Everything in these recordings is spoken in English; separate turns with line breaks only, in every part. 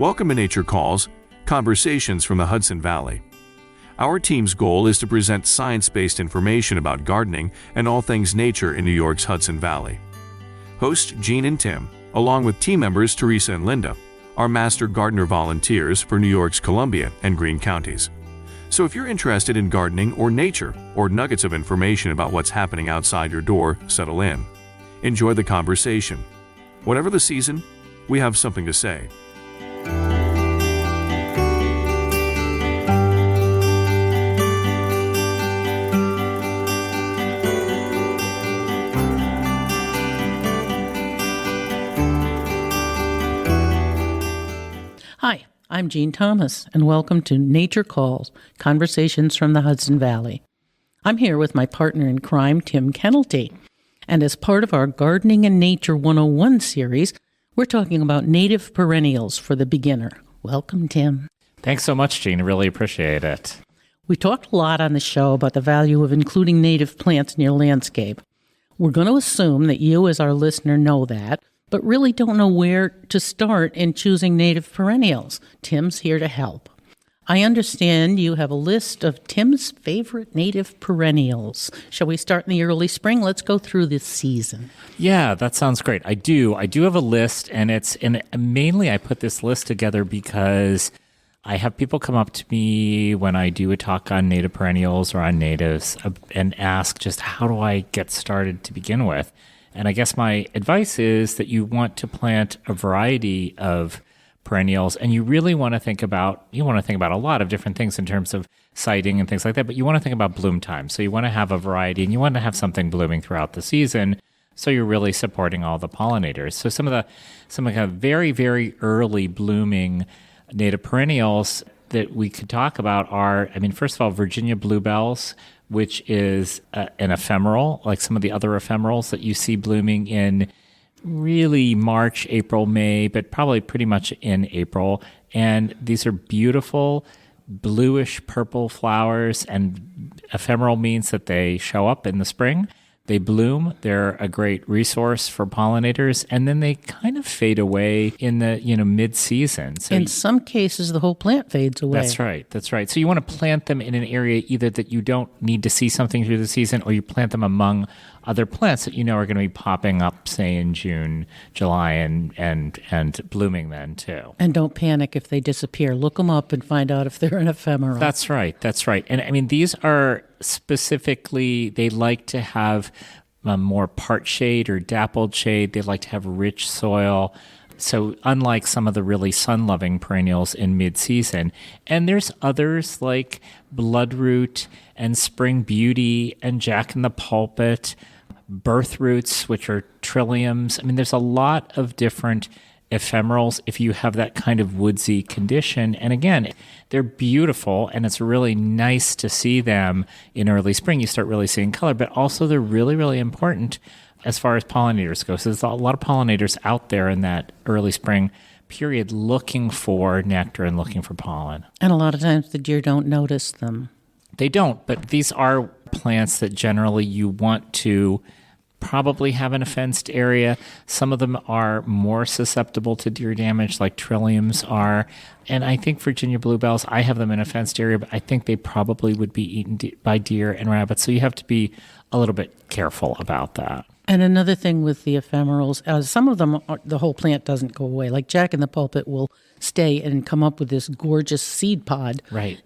Welcome to Nature Calls, Conversations from the Hudson Valley. Our team's goal is to present science-based information about gardening and all things nature in New York's Hudson Valley. Hosts Jean and Tim, along with team members Teresa and Linda, are master gardener volunteers for New York's Columbia and Greene counties. So if you're interested in gardening or nature or nuggets of information about what's happening outside your door, settle in. Enjoy the conversation. Whatever the season, we have something to say.
Hi, I'm Jean Thomas, and welcome to Nature Calls, Conversations from the Hudson Valley. I'm here with my partner in crime, Tim Kennelty, and as part of our Gardening and Nature 101 series, we're talking about native perennials for the beginner. Welcome, Tim.
Thanks so much, Jean. I really appreciate it.
We talked a lot on the show about the value of including native plants in your landscape. We're going to assume that you, as our listener, know that, but really don't know where to start in choosing native perennials. Tim's here to help. I understand you have a list of Tim's favorite native perennials. Shall we start in the early spring? Let's go through this season.
Yeah, that sounds great. I do have a list, and mainly I put this list together because I have people come up to me when I do a talk on native perennials or on natives and ask just how do I get started to begin with? And I guess my advice is that you want to plant a variety of perennials, and you really want to think about a lot of different things in terms of siting and things like that, but you want to think about bloom time. So you want to have a variety, and you want to have something blooming throughout the season, so you're really supporting all the pollinators. So some of the very, very early blooming native perennials that we could talk about are, first of all, Virginia bluebells, which is an ephemeral, like some of the other ephemerals that you see blooming in really March, April, May, but probably pretty much in April. And these are beautiful bluish purple flowers, and ephemeral means that they show up in the spring. They bloom. They're a great resource for pollinators, and then they kind of fade away in the mid-season. So
in some cases, the whole plant fades away.
That's right. So you want to plant them in an area either that you don't need to see something through the season, or you plant them among other plants that you know are going to be popping up, say in June, July, and blooming then too.
And don't panic if they disappear. Look them up and find out if they're an ephemeral.
That's right. And these are specifically, they like to have more part shade or dappled shade. They like to have rich soil. So unlike some of the really sun-loving perennials in mid-season. And there's others like bloodroot and spring beauty and jack-in-the-pulpit, birth roots, which are trilliums. There's a lot of different ephemerals if you have that kind of woodsy condition. And again, they're beautiful, and it's really nice to see them in early spring. You start really seeing color, but also they're really, really important as far as pollinators go. So there's a lot of pollinators out there in that early spring period looking for nectar and looking for pollen.
And a lot of times the deer don't notice them.
They don't, but these are plants that generally you want to probably have in a fenced area. Some of them are more susceptible to deer damage, like trilliums are. And I think Virginia bluebells, I have them in a fenced area, but I think they probably would be eaten by deer and rabbits. So you have to be a little bit careful about that.
And another thing with the ephemerals, some of them, the whole plant doesn't go away. Like jack-in-the-pulpit will stay and come up with this gorgeous seed pod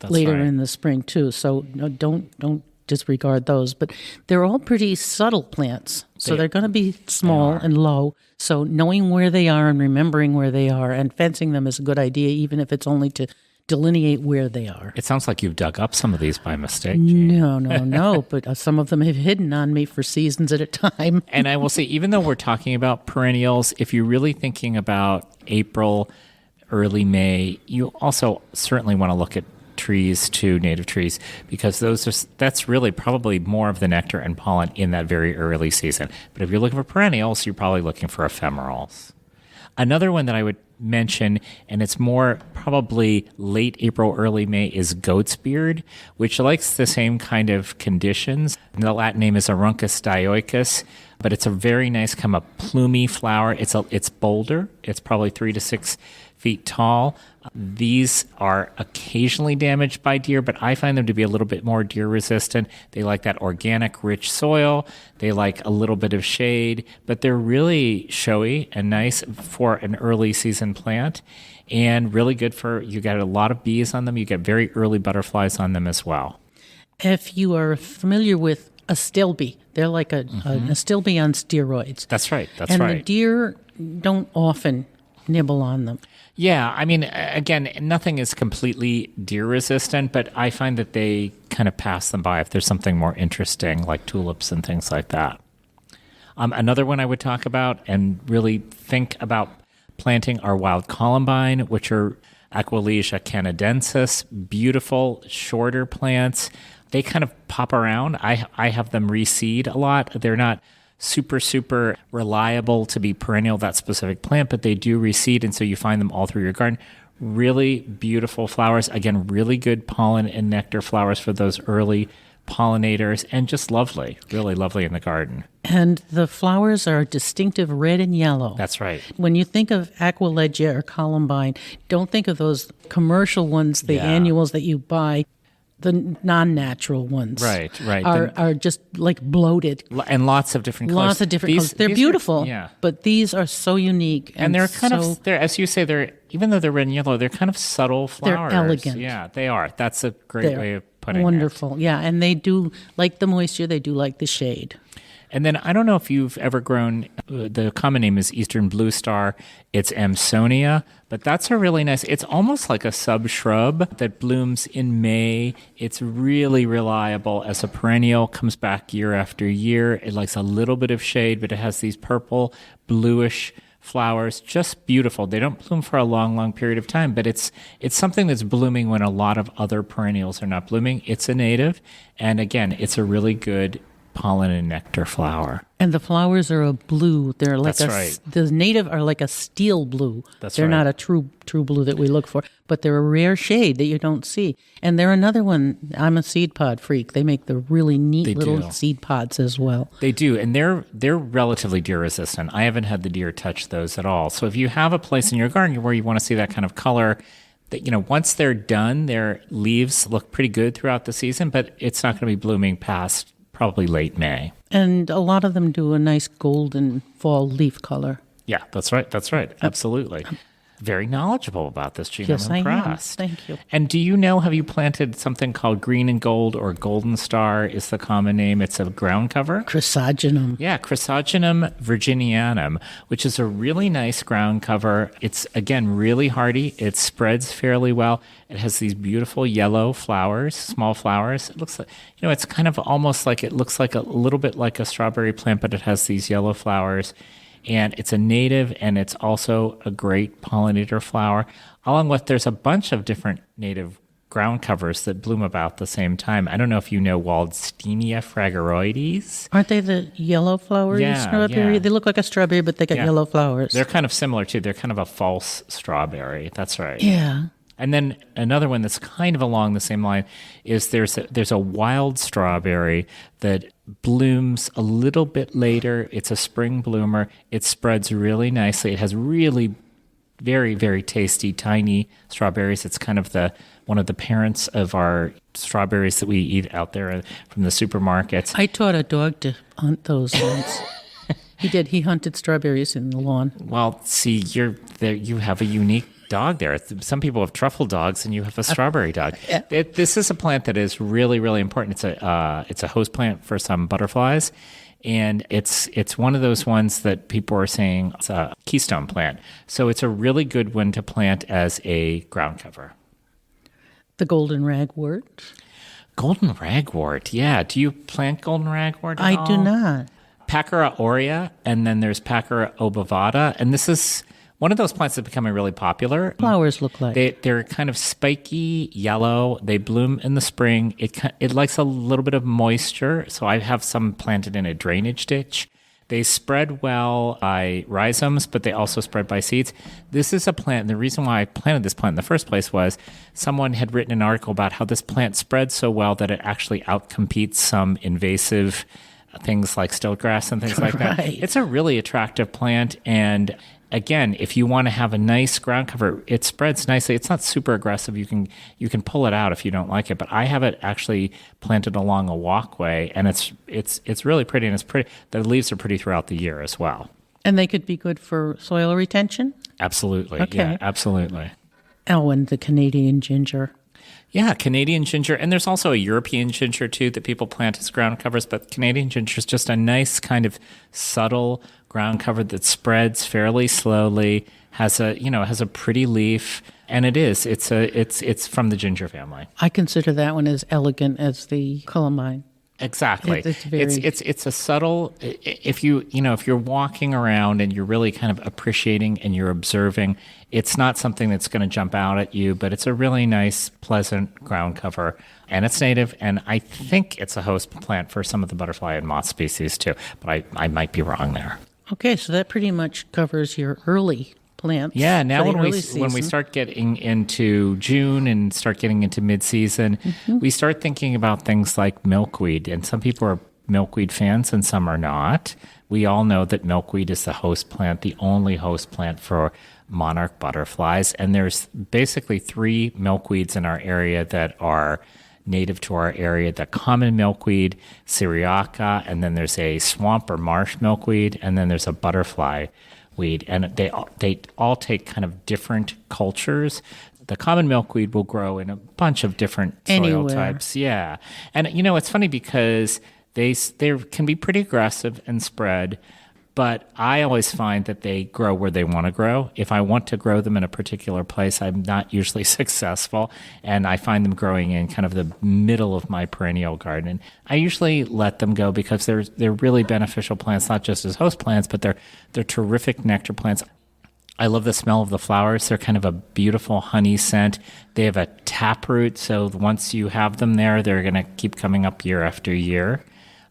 later in the spring too. So don't disregard those. But they're all pretty subtle plants. So they're going to be small and low. So knowing where they are and remembering where they are and fencing them is a good idea, even if it's only to delineate where they are.
It sounds like you've dug up some of these by mistake, Jean.
No, but some of them have hidden on me for seasons at a time.
And I will say, even though we're talking about perennials, if you're really thinking about April, early May, you also certainly want to look at trees too, native trees, because that's really probably more of the nectar and pollen in that very early season. But if you're looking for perennials, you're probably looking for ephemerals. Another one that I would mention, and it's more probably late April, early May, is goat's beard, which likes the same kind of conditions. And the Latin name is Aruncus dioicus, but it's a very nice kind of plumy flower. It's bolder. It's probably 3 to 6 feet tall. These are occasionally damaged by deer, but I find them to be a little bit more deer resistant. They like that organic, rich soil. They like a little bit of shade, but they're really showy and nice for an early season plant, and really good for, you get a lot of bees on them. You get very early butterflies on them as well.
If you are familiar with astilbe, they're like an astilbe on steroids.
That's right.
And the deer don't often nibble on them.
Yeah, I mean, again, nothing is completely deer resistant, but I find that they kind of pass them by if there's something more interesting, like tulips and things like that. Another one I would talk about and really think about planting are wild columbine, which are Aquilegia canadensis, beautiful, shorter plants. They kind of pop around. I have them reseed a lot. They're not super reliable to be perennial, that specific plant, but they do reseed, and so you find them all through your garden. Really beautiful flowers. Again, really good pollen and nectar flowers for those early pollinators, and just lovely, really lovely in the garden.
And the flowers are distinctive red and yellow.
That's right.
When you think of Aquilegia or columbine, don't think of those commercial ones, the annuals that you buy. The non-natural ones are just like bloated.
And lots of different colors.
Lots of different colors. They're beautiful, but these are so unique.
And they're kind of, as you say, even though they're red and yellow, they're kind of subtle flowers.
They're elegant.
Yeah, they are. That's a great way of putting
wonderful.
it.
Yeah, and they do like the moisture. They do like the shade.
And then I don't know if you've ever grown, the common name is Eastern Blue Star. It's Amsonia, but that's a really nice, it's almost like a sub-shrub that blooms in May. It's really reliable as a perennial, comes back year after year. It likes a little bit of shade, but it has these purple, bluish flowers, just beautiful. They don't bloom for a long period of time, but it's something that's blooming when a lot of other perennials are not blooming. It's a native, and again, it's a really good pollen and nectar flower.
And the flowers are a blue. They're like
right.
The native are like a steel blue.
They're
right. Not a true blue that we look for, but they're a rare shade that you don't see. And they're another one. I'm a seed pod freak. They make the really neat little seed pods as well.
They do, and they're relatively deer resistant. I haven't had the deer touch those at all. So if you have a place in your garden where you want to see that kind of color, that once they're done, their leaves look pretty good throughout the season, but it's not going to be blooming past probably late May.
And a lot of them do a nice golden fall leaf color.
Yeah, that's right. Absolutely. Very knowledgeable about this, Gina.
Yes,
I'm impressed.
I am. Thank you.
And do you know, have you planted something called green and gold, or golden star is the common name? It's a ground cover.
Chrysogenum.
Yeah, Chrysogenum virginianum, which is a really nice ground cover. It's, again, really hardy. It spreads fairly well. It has these beautiful yellow flowers, small flowers. It looks like, it's kind of almost like, it looks like a little bit like a strawberry plant, but it has these yellow flowers. And it's a native, and it's also a great pollinator flower. Along with, there's a bunch of different native ground covers that bloom about the same time. I don't know if you know Waldsteinia fragiroides.
Aren't they the yellow flowery strawberry?
Yeah.
They look like a strawberry, but they got yellow flowers.
They're kind of similar, too. They're kind of a false strawberry. That's right.
Yeah.
And then another one that's kind of along the same line is there's a wild strawberry that blooms a little bit later. It's a spring bloomer. It spreads really nicely. It has really very, very tasty, tiny strawberries. It's kind of one of the parents of our strawberries that we eat out there from the supermarkets.
I taught a dog to hunt those once. He did. He hunted strawberries in the lawn.
Well, see, you have a unique dog there. Some people have truffle dogs, and you have a strawberry dog. This is a plant that is really, really important. It's a host plant for some butterflies, and it's one of those ones that people are saying it's a keystone plant. So it's a really good one to plant as a ground cover.
The golden ragwort.
Golden ragwort, yeah. Do you plant golden ragwort at all?
I do not.
Pachyra aurea, and then there's Pachyra obovata, and this is one of those plants that's becoming really popular.
Flowers look like?
They're kind of spiky yellow. They bloom in the spring. It likes a little bit of moisture, so I have some planted in a drainage ditch. They spread well by rhizomes, but they also spread by seeds. This is a plant, and the reason why I planted this plant in the first place was someone had written an article about how this plant spreads so well that it actually outcompetes some invasive things like stiltgrass and things like that. It's a really attractive plant, and again, if you want to have a nice ground cover, it spreads nicely. It's not super aggressive. You can pull it out if you don't like it. But I have it actually planted along a walkway, and it's really pretty, and it's pretty. The leaves are pretty throughout the year as well.
And they could be good for soil retention?
Absolutely.
Okay.
Yeah, absolutely.
Oh, and the Canadian ginger.
Yeah, Canadian ginger. And there's also a European ginger, too, that people plant as ground covers. But Canadian ginger is just a nice kind of subtle ground cover that spreads fairly slowly, has a pretty leaf. And it's from the ginger family.
I consider that one as elegant as the columbine.
Exactly. It's a subtle, if you're walking around and you're really kind of appreciating and you're observing, it's not something that's going to jump out at you, but it's a really nice, pleasant ground cover, and it's native, and I think it's a host plant for some of the butterfly and moth species too, but I might be wrong there.
Okay, so that pretty much covers your early plants.
Yeah, now when we start getting into June and start getting into mid-season, we start thinking about things like milkweed. And some people are milkweed fans and some are not. We all know that milkweed is the host plant, the only host plant for monarch butterflies. And there's basically 3 milkweeds in our area that are native to our area: the common milkweed, Syriaca, and then there's a swamp or marsh milkweed, and then there's a butterfly weed, and they all take kind of different cultures. The common milkweed will grow in a bunch of different soil types. Yeah. And it's funny because they can be pretty aggressive and spread, but I always find that they grow where they want to grow. If I want to grow them in a particular place, I'm not usually successful, and I find them growing in kind of the middle of my perennial garden. I usually let them go because they're really beneficial plants, not just as host plants, but they're terrific nectar plants. I love the smell of the flowers. They're kind of a beautiful honey scent. They have a taproot, so once you have them there, they're going to keep coming up year after year.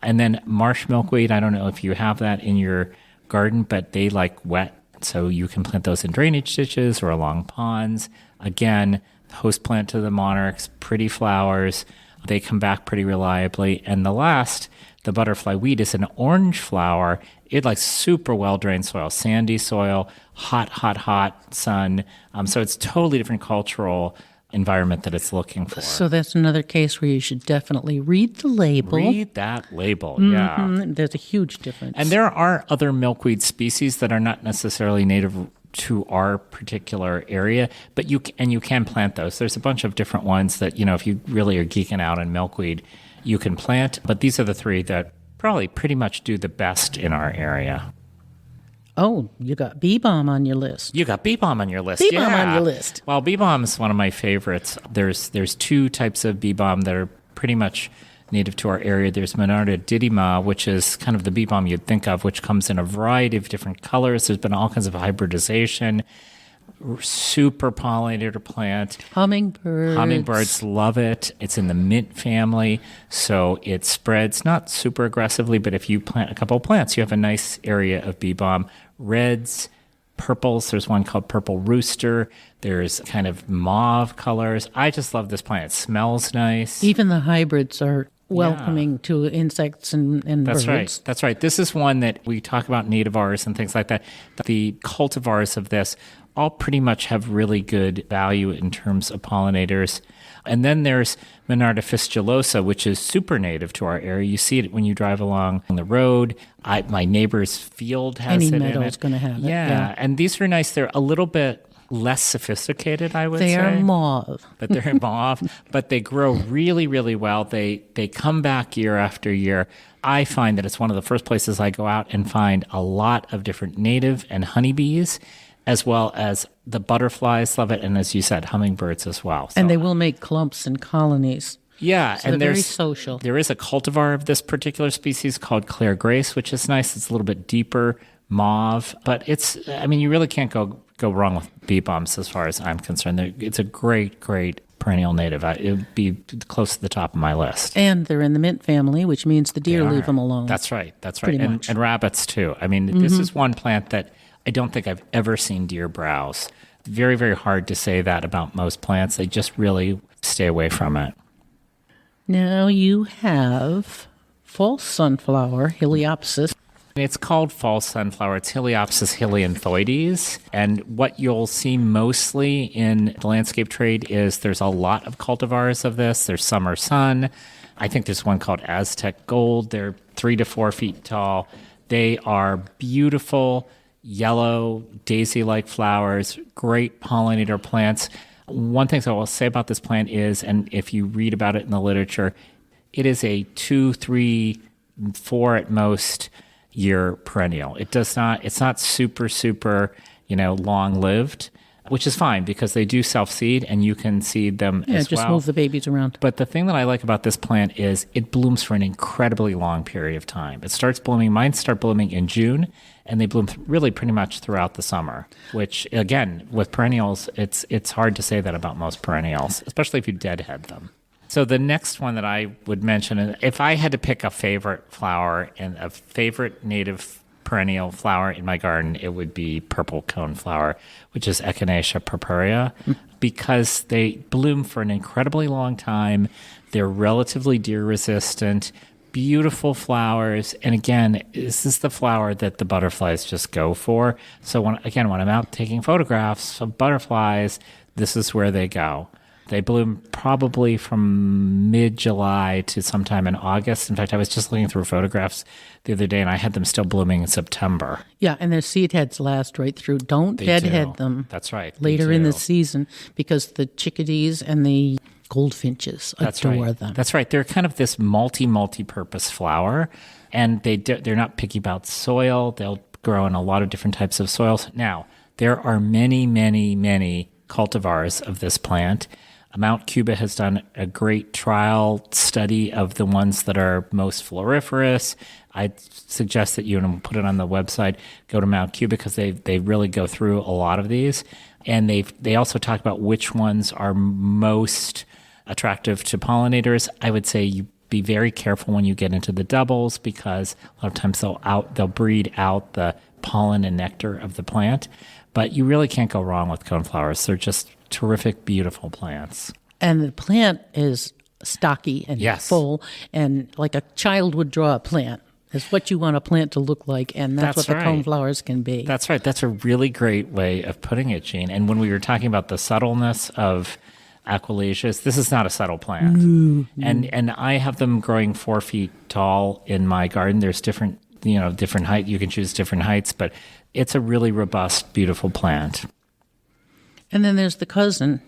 And then marsh milkweed, I don't know if you have that in your garden, but they like wet, so you can plant those in drainage ditches or along ponds. Again, host plant to the monarchs, pretty flowers. They come back pretty reliably. And the butterfly weed is an orange flower. It likes super well-drained soil, sandy soil, hot sun. So it's totally different cultural environment that it's looking for.
So that's another case where you should definitely read the label.
Read that label, yeah.
There's a huge difference.
And there are other milkweed species that are not necessarily native to our particular area, but you can plant those. There's a bunch of different ones that, if you really are geeking out on milkweed, you can plant, but these are the 3 that probably pretty much do the best in our area.
Oh, you got bee balm on your list.
You got bee balm on your list.
Bee balm on your list.
Well, bee balm is one of my favorites. There's 2 types of bee balm that are pretty much native to our area. There's Monarda didyma, which is kind of the bee balm you'd think of, which comes in a variety of different colors. There's been all kinds of hybridization. Super pollinator plant. Hummingbirds love it. It's in the mint family, so it spreads not super aggressively, but if you plant a couple of plants, you have a nice area of bee balm. Reds, purples. There's one called purple rooster. There's kind of mauve colors. I just love this plant. It smells nice.
Even the hybrids are welcoming to insects and birds.
That's right. This is one that we talk about nativars and things like that. The cultivars of this all pretty much have really good value in terms of pollinators. And then there's Monarda fistulosa, which is super native to our area. You see it when you drive along the road. My neighbor's field has it in it.
Any meadow's going to have it.
Yeah, and these are nice. They're a little bit less sophisticated, I would say.
They are mauve.
But they're mauve. But they grow really, really well. They come back year after year. I find that it's one of the first places I go out and find a lot of different native and honeybees, as well as the butterflies love it, and as you said, hummingbirds as well. So,
and they will make clumps and colonies.
Yeah,
so and they're very social.
There is a cultivar of this particular species called Claire Grace, which is nice. It's a little bit deeper mauve, but you really can't go wrong with bee balms as far as I'm concerned. It's a great perennial native. It would be close to the top of my list.
And they're in the mint family, which means the deer leave them alone.
That's right. And rabbits too. This is one plant that I don't think I've ever seen deer browse. Very, very hard to say that about most plants. They just really stay away from it.
Now you have false sunflower, Heliopsis.
It's called fall sunflower. It's Heliopsis helianthoides. And what you'll see mostly in the landscape trade is there's a lot of cultivars of this. There's Summer Sun. I think there's one called Aztec Gold. They're 3 to 4 feet tall. They are beautiful, yellow, daisy-like flowers, great pollinator plants. One thing I will say about this plant is, and if you read about it in the literature, it is a 2, 3, 4 at most year perennial. It's not super, long-lived, which is fine because they do self-seed and you can seed them as well.
Yeah, just move the babies around.
But the thing that I like about this plant is it blooms for an incredibly long period of time. It starts blooming, mine start blooming in June, and they bloom really pretty much throughout the summer, which, again, with perennials, it's hard to say that about most perennials, especially if you deadhead them. So the next one that I would mention, if I had to pick a favorite flower and a favorite native perennial flower in my garden, it would be purple coneflower, which is Echinacea purpurea, because they bloom for an incredibly long time. They're relatively deer resistant, beautiful flowers. And again, this is the flower that the butterflies just go for. So when I'm out taking photographs of butterflies, this is where they go. They bloom probably from mid-July to sometime in August. In fact, I was just looking through photographs the other day, and I had them still blooming in September.
Yeah, and their seed heads last right through. Don't deadhead them.
That's right.
Later in the season, because the chickadees and the goldfinches adore them.
That's right. They're kind of this multi-purpose flower, and they're not picky about soil. They'll grow in a lot of different types of soils. Now, there are many cultivars of this plant. Mount Cuba has done a great trial study of the ones that are most floriferous. I'd suggest that you put it on the website, go to Mount Cuba, because they really go through a lot of these. And they also talk about which ones are most attractive to pollinators. I would say you be very careful when you get into the doubles, because a lot of times they'll breed out the pollen and nectar of the plant. But you really can't go wrong with coneflowers. They're just terrific, beautiful plants.
And the plant is stocky and full, and like a child would draw a plant. It's what you want a plant to look like, and that's what the coneflowers can be. That's
right. That's a really great way of putting it, Jean. And when we were talking about the subtleness of Aquilasias, this is not a subtle plant. And I have them growing 4 feet tall in my garden. There's different height. You can choose different heights, but it's a really robust, beautiful plant.
And then there's the cousin.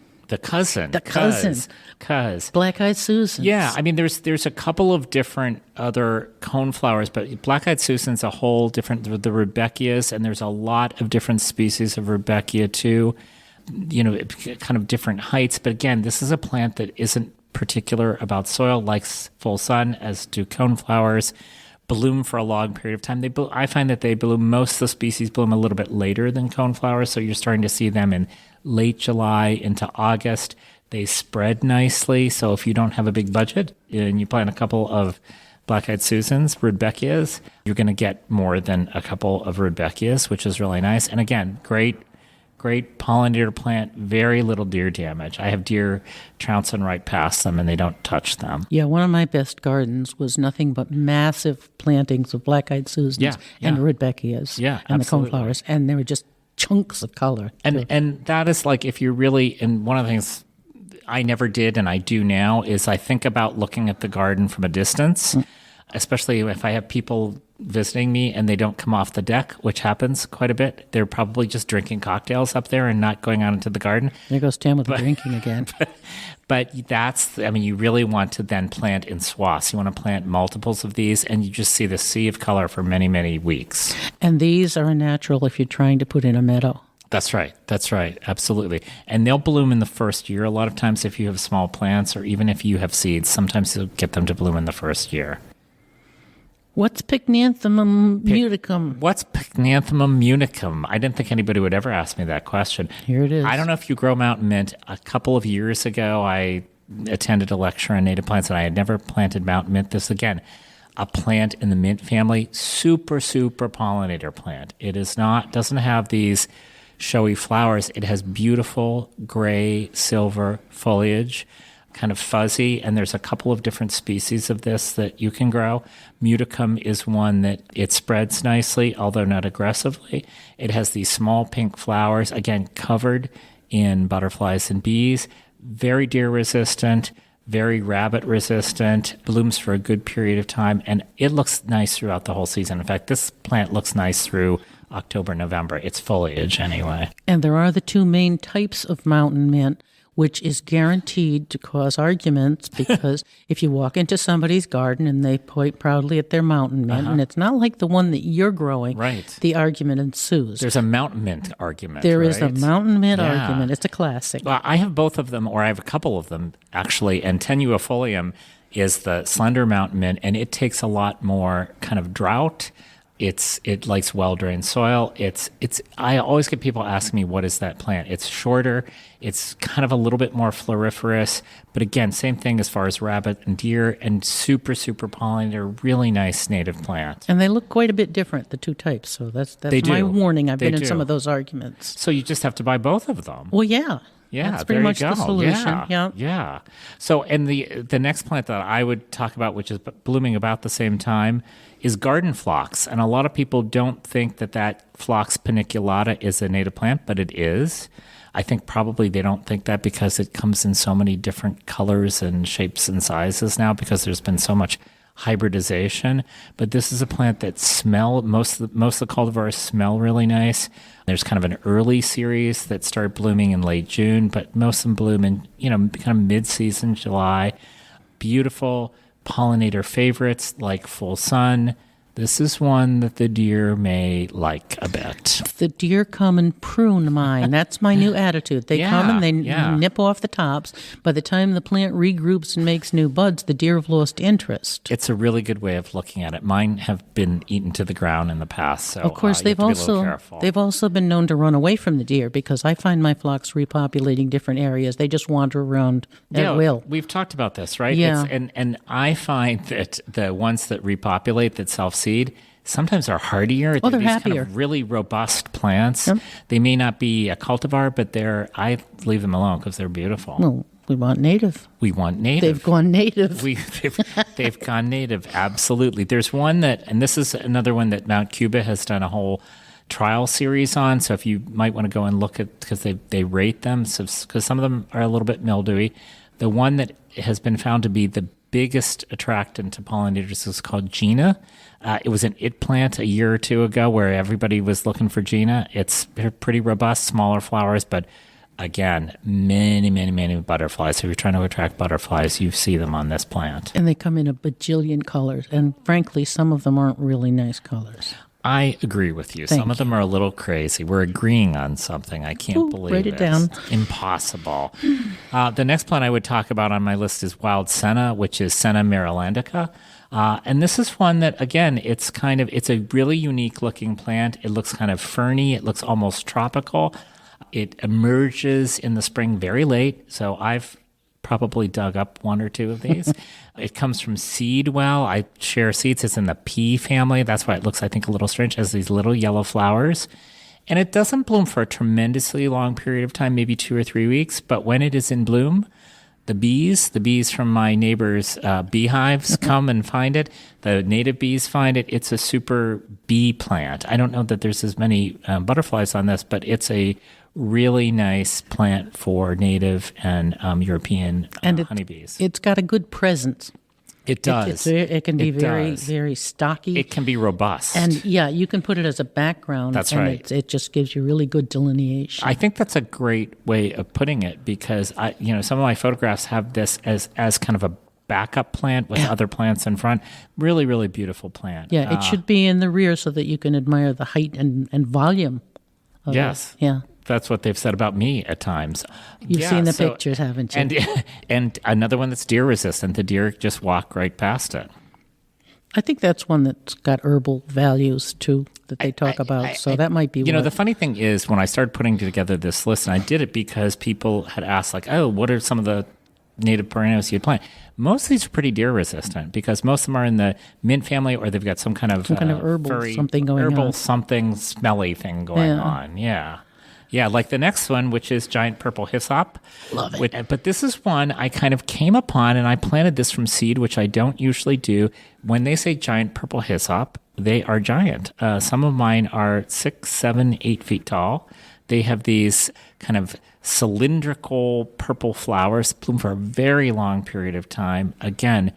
Black-eyed Susan.
Yeah, I mean, there's a couple of different other coneflowers, but black-eyed Susan's a whole different, the Rudbeckias, and there's a lot of different species of Rudbeckia too, kind of different heights. But again, this is a plant that isn't particular about soil, likes full sun, as do coneflowers. Bloom for a long period of time. I find that they bloom, most of the species bloom a little bit later than coneflowers, so you're starting to see them in late July into August. They spread nicely, so if you don't have a big budget and you plant a couple of black-eyed Susans, Rudbeckias, you're going to get more than a couple of Rudbeckias, which is really nice. And again, great pollinator plant, very little deer damage. I have deer trouncing right past them, and they don't touch them.
Yeah, one of my best gardens was nothing but massive plantings of black-eyed Susans and Rudbeckias and
absolutely.
The coneflowers, and they were just chunks of color.
And that is like, if you're really, and one of the things I never did and I do now is I think about looking at the garden from a distance, especially if I have people visiting me and they don't come off the deck, which happens quite a bit. They're probably just drinking cocktails up there and not going out into the garden.
There goes Tim with the drinking again.
But you really want to then plant in swaths. You want to plant multiples of these, and you just see the sea of color for many, many weeks.
And these are natural if you're trying to put in a meadow.
That's right. Absolutely. And they'll bloom in the first year. A lot of times if you have small plants, or even if you have seeds, sometimes you'll get them to bloom in the first year.
What's Pycnanthemum muticum?
I didn't think anybody would ever ask me that question.
Here it is.
I don't know if you grow mountain mint. A couple of years ago, I attended a lecture on native plants, and I had never planted mountain mint. This, again, a plant in the mint family, super pollinator plant. It doesn't have these showy flowers. It has beautiful gray, silver foliage, kind of fuzzy, and there's a couple of different species of this that you can grow. Muticum is one that it spreads nicely, although not aggressively. It has these small pink flowers, again, covered in butterflies and bees, very deer resistant, very rabbit resistant, blooms for a good period of time, and it looks nice throughout the whole season. In fact, this plant looks nice through October, November. It's foliage anyway.
And there are the two main types of mountain mint, which is guaranteed to cause arguments because if you walk into somebody's garden and they point proudly at their mountain mint, and it's not like the one that you're growing, the argument ensues.
There's a mountain mint argument.
There is a mountain mint argument. It's a classic.
Well, I have both of them, or I have a couple of them, actually, and tenuifolium is the slender mountain mint, and it takes a lot more kind of drought. It likes well-drained soil. I always get people asking me, what is that plant? It's shorter. It's kind of a little bit more floriferous. But again, same thing as far as rabbit and deer, and super, super pollinator, really nice native plant.
And they look quite a bit different, the two types. So that's my warning. I've been in some of those arguments.
So you just have to buy both of them.
Well, yeah.
Yeah,
that's pretty much the solution.
Yeah. So, and the next plant that I would talk about, which is blooming about the same time, is garden phlox. And a lot of people don't think that Phlox paniculata is a native plant, but it is. I think probably they don't think that because it comes in so many different colors and shapes and sizes now because there's been so much hybridization. But this is a plant that most of the cultivars smell really nice. There's kind of an early series that start blooming in late June, but most of them bloom in, kind of mid-season July. Beautiful pollinator favorites like full sun. This is one that the deer may like a bit. The
deer come and prune mine. That's my new attitude. They come and they nip off the tops. By the time the plant regroups and makes new buds, the deer have lost interest.
It's a really good way of looking at it. Mine have been eaten to the ground in the past, so
of course they've also been known to run away from the deer because I find my flocks repopulating different areas. They just wander around at will.
We've talked about this, right?
Yeah.
And I find that the ones that repopulate, that self-seed, sometimes are hardier.
They're
these
happier.
Kind of really robust plants.
Yep.
They may not be a cultivar, but I leave them alone because they're beautiful.
Well, we want native. They've gone native.
They've gone native, absolutely. There's one and this is another one that Mount Cuba has done a whole trial series on, so if you might want to go and look at, because they rate them, because some of them are a little bit mildewy. The one that has been found to be the biggest attractant to pollinators is called Gina. It was an it plant a year or two ago where everybody was looking for Gina. It's pretty robust, smaller flowers, but again, many, many, many butterflies. So if you're trying to attract butterflies, you see them on this plant.
And they come in a bajillion colors. And frankly, some of them aren't really nice colors.
I agree with you. Some of them are a little crazy. We're agreeing on something. I can't believe
write it down.
Impossible. The next plant I would talk about on my list is wild senna, which is Senna marylandica. And this is one that, again, it's a really unique looking plant. It looks kind of ferny. It looks almost tropical. It emerges in the spring very late. So I've probably dug up one or two of these. It comes from seed well. I share seeds. It's in the pea family. That's why it looks, I think, a little strange. It has these little yellow flowers. And it doesn't bloom for a tremendously long period of time, maybe 2 or 3 weeks. But when it is in bloom, the bees from my neighbor's beehives come and find it. The native bees find it. It's a super bee plant. I don't know that there's as many butterflies on this, but it's a really nice plant for native and European honeybees.
It's got a good presence.
It does.
It can be very stocky.
It can be robust.
And you can put it as a background.
That's
and
right.
It just gives you really good delineation.
I think that's a great way of putting it because some of my photographs have this as kind of a backup plant with other plants in front. Really, really beautiful plant.
Yeah, it should be in the rear so that you can admire the height and volume of
it.
Yeah.
That's what they've said about me at times.
You've seen the pictures, haven't you?
And another one that's deer resistant. The deer just walk right past it.
I think that's one that's got herbal values too that they talk about. So that might be.
The funny thing is when I started putting together this list, and I did it because people had asked, like, "Oh, what are some of the native perennials you'd plant?" Most of these are pretty deer resistant because most of them are in the mint family, or they've got some kind of
herbal
furry,
something going on.
Something smelly thing going on. Yeah. Yeah, like the next one, which is giant purple hyssop.
Love it.
But this is one I kind of came upon, and I planted this from seed, which I don't usually do. When they say giant purple hyssop, they are giant. Some of mine are 6, 7, 8 feet tall. They have these kind of cylindrical purple flowers, bloom for a very long period of time. Again,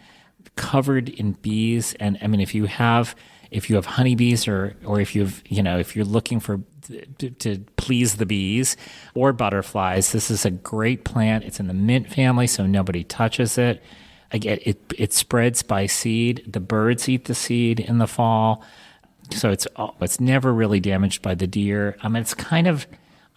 covered in bees. And I mean, if you have honeybees or if if you're looking for to please the bees or butterflies, this is a great plant. It's in the mint family, so nobody touches it. Again, it spreads by seed. The birds eat the seed in the fall, so it's never really damaged by the deer. I mean,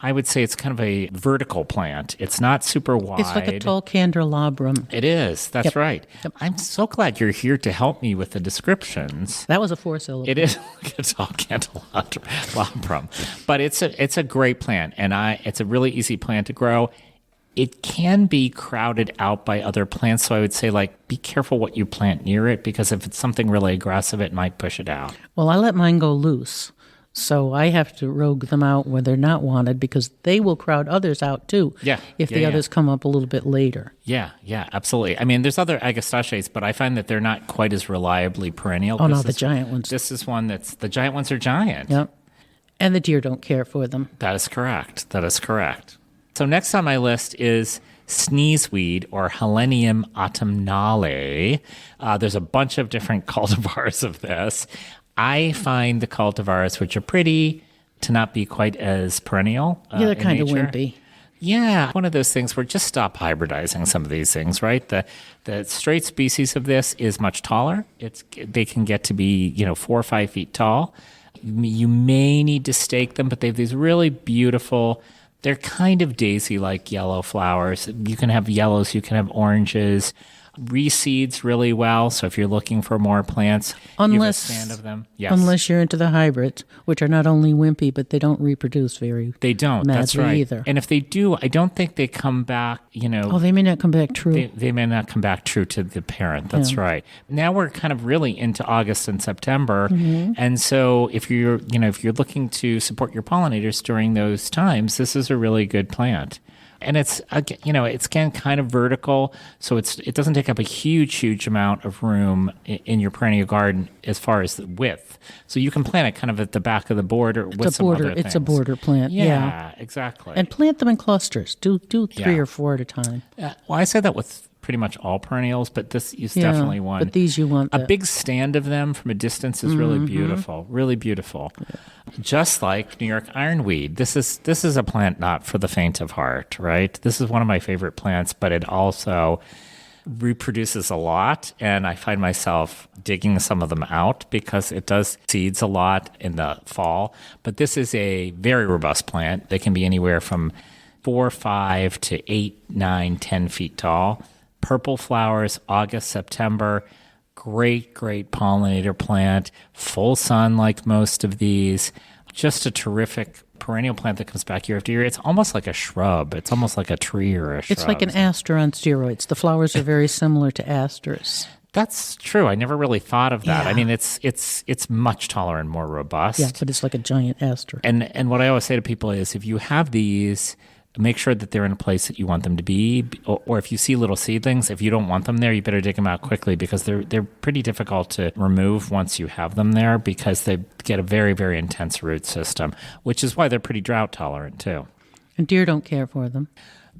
I would say it's kind of a vertical plant. It's not super wide.
It's like a tall candelabrum.
It is. That's right.
Yep.
I'm so glad you're here to help me with the descriptions.
That was a 4-syllable.
It is like a tall candelabrum. But it's a great plant, and it's a really easy plant to grow. It can be crowded out by other plants, so I would say, be careful what you plant near it, because if it's something really aggressive, it might push it out.
Well, I let mine go loose. So I have to rogue them out where they're not wanted, because they will crowd others out too.
Yeah.
If the others come up a little bit later.
Yeah, absolutely. I mean, there's other agastaceae, but I find that they're not quite as reliably perennial.
Oh, no, the giant ones.
This is one the giant ones are giant.
Yep. And the deer don't care for them.
That is correct. So next on my list is sneezeweed, or Helenium autumnale. There's a bunch of different cultivars of this. I find the cultivars, which are pretty, to not be quite as perennial.
Yeah, they're kind of wimpy.
Yeah, one of those things where just stop hybridizing some of these things, right? The straight species of this is much taller. They can get to be 4 or 5 feet tall. You may need to stake them, but they have these really beautiful. They're kind of daisy-like yellow flowers. You can have yellows, you can have oranges. Reseeds really well, so if you're looking for more plants, you have a stand of them. Yes.
Unless you're into the hybrids, which are not only wimpy, but they don't reproduce
They don't. That's right.
Either.
And if they do, I don't think they come back.
Oh, they may not come back true.
They may not come back true to the parent. That's right. Now we're kind of really into August and September, and so if you're looking to support your pollinators during those times, this is a really good plant. And it's again kind of vertical, so it doesn't take up a huge amount of room in your perennial garden as far as the width. So you can plant it kind of at the back of the border with some other things.
It's a border plant.
Yeah, exactly.
And plant them in clusters. Do 3 or 4 at a time.
Well, I say that with pretty much all perennials, but this is definitely one.
But these you want.
A big stand of them from a distance is really beautiful. Really beautiful. Yeah. Just like New York ironweed. This is a plant not for the faint of heart, right? This is one of my favorite plants, but it also reproduces a lot, and I find myself digging some of them out because it does seeds a lot in the fall. But this is a very robust plant. They can be anywhere from 4, 5 to 8, 9, 10 feet tall. Purple flowers, August, September. Great pollinator plant. Full sun like most of these. Just a terrific perennial plant that comes back year after year. It's almost like a shrub. It's almost like a tree or a shrub.
It's like an aster on steroids. The flowers are very similar to asters.
That's true. I never really thought of that.
Yeah.
I mean, it's much taller and more robust.
Yeah, but it's like a giant aster.
And what I always say to people is, if you have these, make sure that they're in a place that you want them to be. Or if you see little seedlings, if you don't want them there, you better dig them out quickly, because they're pretty difficult to remove once you have them there, because they get a very, very intense root system, which is why they're pretty drought tolerant too.
And deer don't care for them.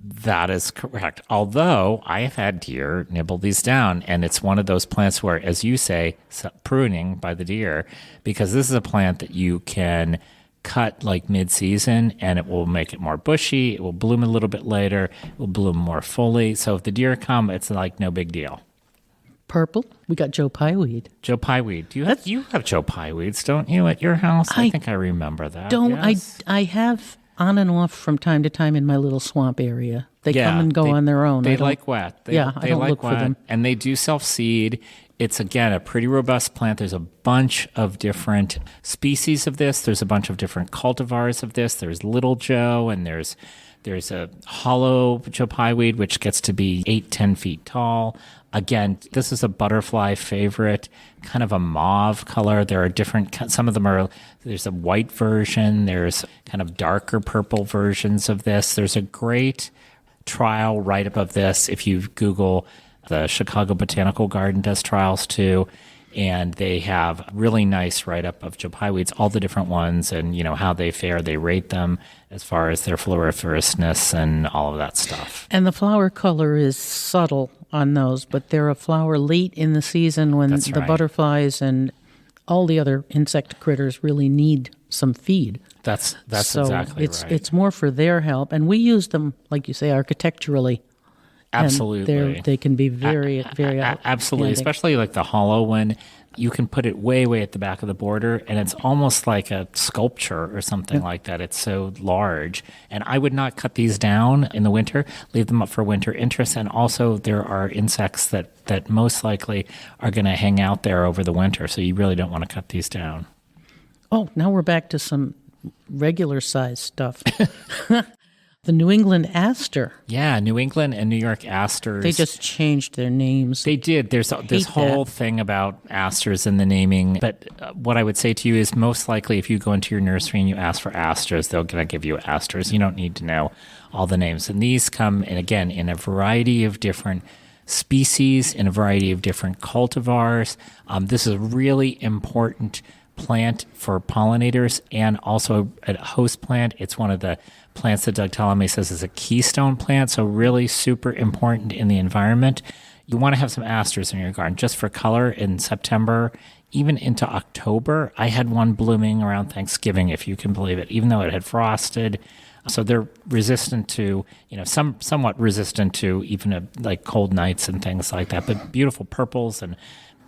That is correct. Although I have had deer nibble these down, and it's one of those plants where, as you say, pruning by the deer, because this is a plant that you can cut like mid-season, and it will make it more bushy. It will bloom a little bit later. It will bloom more fully. So if the deer come, it's like no big deal.
Purple, we got Joe Pyeweed.
Joe Pyeweed. You have Joe Pyeweeds, don't you, at your house? I think I remember that. Yes.
I have on and off from time to time in my little swamp area. They come and go on their own.
They like wet.
I don't
like
look
wet,
for them.
And they do self-seed. It's, again, a pretty robust plant. There's a bunch of different species of this. There's a bunch of different cultivars of this. There's Little Joe, and there's There's a hollow jopai which gets to be 8-10 feet tall. Again, this is a butterfly favorite, kind of a mauve color. There are different, some of them are, there's a white version, there's kind of darker purple versions of this. There's a great trial right above this. If you Google, the Chicago Botanical Garden does trials too, and they have really nice write-up of jopai weeds, all the different ones, and how they fare. They rate them as far as their floriferousness and all of that stuff.
And the flower color is subtle on those, but they're a flower late in the season when
That's
the
right.
butterflies and all the other insect critters really need some feed.
That's
so
exactly right.
It's more for their help, and we use them, like you say, architecturally.
Absolutely.
They can be very
absolutely,
outstanding.
especially like the hollow one. You can put it way at the back of the border, and it's almost like a sculpture or something like that. It's so large. And I would not cut these down in the winter, leave them up for winter interest. And also there are insects that most likely are going to hang out there over the winter, so you really don't want to cut these down.
Oh, now we're back to some regular size stuff. The New England aster.
Yeah, New England and New York asters.
They just changed their names.
They did. There's this whole thing about asters and the naming. But what I would say to you is most likely if you go into your nursery and you ask for asters, they're going to give you asters. You don't need to know all the names. And these come, and again, in a variety of different species, in a variety of different cultivars. This is a really important plant for pollinators and also a host plant. It's one of the plants that Doug Tallamy says is a keystone plant, so really super important in the environment. You want to have some asters in your garden just for color in September, even into October. I had one blooming around Thanksgiving, if you can believe it, even though it had frosted. So they're resistant to, somewhat resistant to even like cold nights and things like that, but beautiful purples and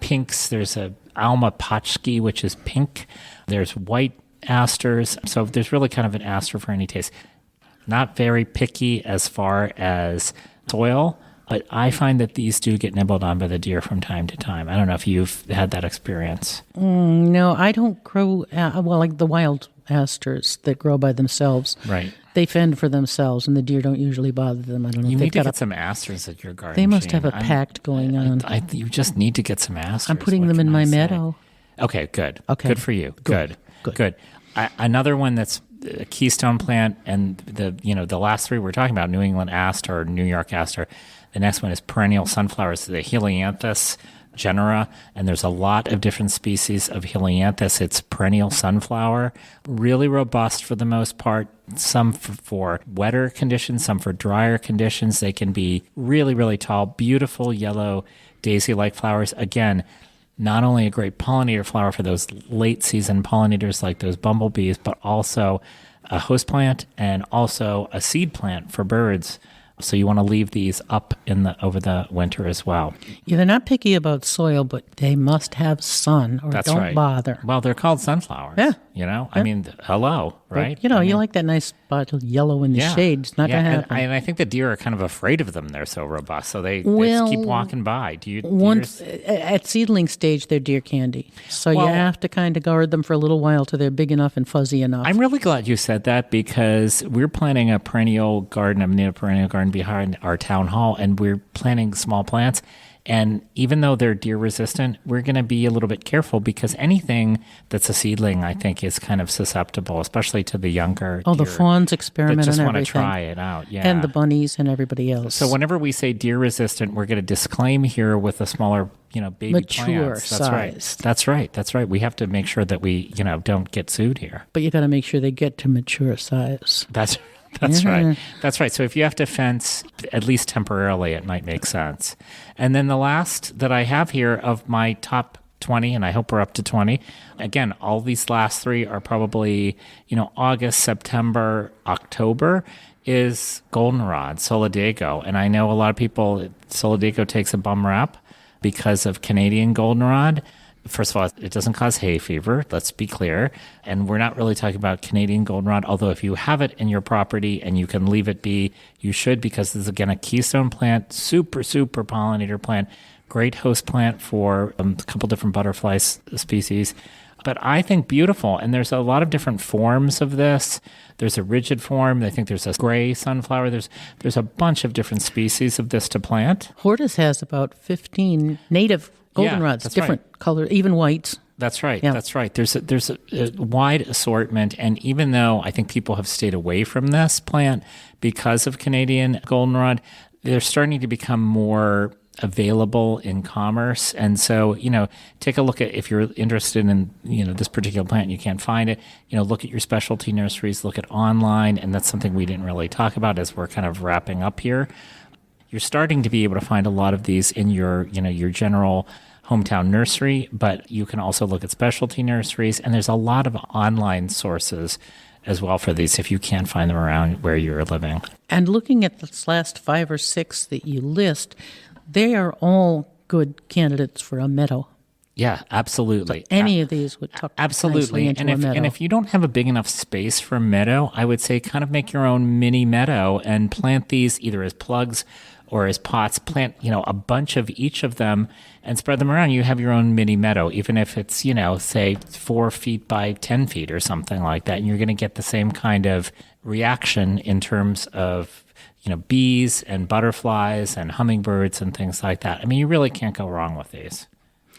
pinks. There's a Alma Potchki, which is pink. There's white asters. So there's really kind of an aster for any taste. Not very picky as far as soil, but I find that these do get nibbled on by the deer from time to time. I don't know if you've had that experience.
No, I don't grow, like the wild asters that grow by themselves.
Right.
They fend for themselves, and the deer don't usually bother them. I don't know.
You
if
need
they've
to get some asters at your garden.
They must have a pact going on.
You just need to get some asters.
I'm putting them in my meadow.
Okay, good.
Okay.
Good for you. Good. Another one that's a keystone plant, and the last three we're talking about, New England aster, New York aster. The next one is perennial sunflowers, the Helianthus genera, and there's a lot of different species of Helianthus. It's perennial sunflower, really robust for the most part, some for wetter conditions, some for drier conditions. They can be really, really tall, beautiful yellow daisy-like flowers. Again, not only a great pollinator flower for those late season pollinators like those bumblebees, but also a host plant and also a seed plant for birds. So you want to leave these up over the winter as well.
Yeah, they're not picky about soil, but they must have sun or
That's
don't
right.
bother.
Well, they're called sunflowers.
Yeah.
I mean, hello, right?
But, you like that nice spot of yellow in the shade. It's not going to happen.
And I think the deer are kind of afraid of them. They're so robust. So they just keep walking by.
At seedling stage, they're deer candy. So you have to kind of guard them for a little while till they're big enough and fuzzy enough.
I'm really glad you said that because we're planting a perennial garden, a native perennial garden behind our town hall, and we're planting small plants. And even though they're deer resistant, we're going to be a little bit careful because anything that's a seedling, I think, is kind of susceptible, especially to the younger deer.
The fawns experiment
that just
on
want
everything.
to try it out. Yeah.
And the bunnies and everybody else.
So whenever we say deer resistant, we're going to disclaim here with a smaller, baby
mature
plants.
size.
That's right. We have to make sure that we, don't get sued here.
But you got to make sure they get to mature size.
That's right. That's right. So if you have to fence, at least temporarily, it might make sense. And then the last that I have here of my top 20, and I hope we're up to 20. Again, all these last three are probably, August, September, October, is goldenrod, solidago. And I know a lot of people, solidago takes a bum rap because of Canadian goldenrod. First of all, it doesn't cause hay fever, let's be clear. And we're not really talking about Canadian goldenrod, although if you have it in your property and you can leave it be, you should, because this is, again, a keystone plant, super, super pollinator plant, great host plant for a couple different butterfly species. but I think beautiful. And there's a lot of different forms of this. There's a rigid form. I think there's a gray sunflower. There's a bunch of different species of this to plant.
Hortus has about 15 native goldenrods, different color, even whites.
That's right. Yeah. That's right. There's a wide assortment, and even though I think people have stayed away from this plant because of Canadian goldenrod, they're starting to become more available in commerce. And so, take a look at, if you're interested in, this particular plant and you can't find it, look at your specialty nurseries, look at online, and that's something we didn't really talk about as we're kind of wrapping up here. You're starting to be able to find a lot of these in your general hometown nursery, but you can also look at specialty nurseries, and there's a lot of online sources as well for these if you can't find them around where you're living.
And looking at the last 5 or 6 that you list, they are all good candidates for a meadow.
Yeah, absolutely.
So any of these would tuck nicely into a meadow.
And if you don't have a big enough space for a meadow, I would say kind of make your own mini meadow and plant these either as plugs or as pots. Plant, a bunch of each of them and spread them around. You have your own mini meadow, even if it's, say 4 feet by 10 feet or something like that. And you're going to get the same kind of reaction in terms of, bees and butterflies and hummingbirds and things like that. I mean, you really can't go wrong with these.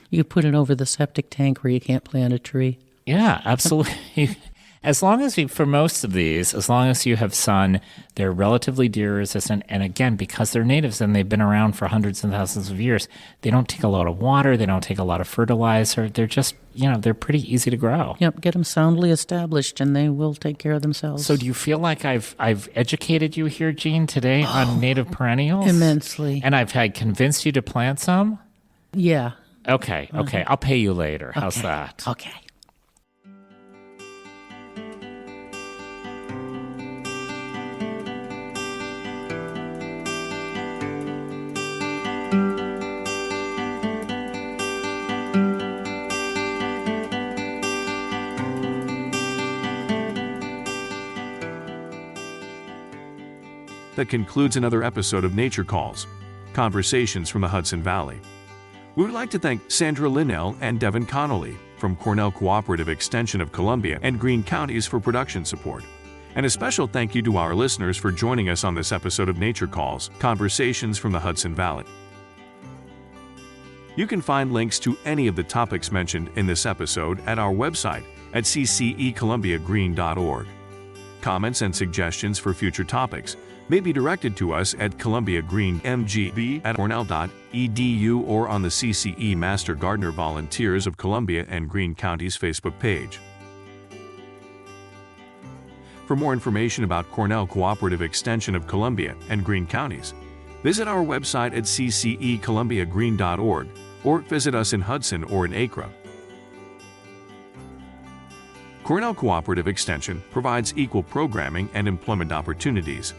You put it over the septic tank where you can't plant a tree.
Yeah, absolutely. As long as for most of these, as long as you have sun, they're relatively deer resistant. And again, because they're natives and they've been around for hundreds and thousands of years, they don't take a lot of water. They don't take a lot of fertilizer. They're just, they're pretty easy to grow.
Yep. Get them soundly established and they will take care of themselves.
So do you feel like I've educated you here, Jean, today on native perennials?
Immensely.
And I've convinced you to plant some?
Yeah.
Okay. I'll pay you later. How's that?
Okay.
That concludes another episode of Nature Calls, Conversations from the Hudson Valley. We would like to thank Sandra Linnell and Devin Connolly from Cornell Cooperative Extension of Columbia and Greene Counties for production support. And a special thank you to our listeners for joining us on this episode of Nature Calls, Conversations from the Hudson Valley. You can find links to any of the topics mentioned in this episode at our website at ccecolumbiagreen.org. Comments and suggestions for future topics may be directed to us at columbiagreenmgb@cornell.edu or on the CCE Master Gardener Volunteers of Columbia and Greene Counties Facebook page. For more information about Cornell Cooperative Extension of Columbia and Greene Counties, visit our website at ccecolumbiagreen.org or visit us in Hudson or in Acra. Cornell Cooperative Extension provides equal programming and employment opportunities.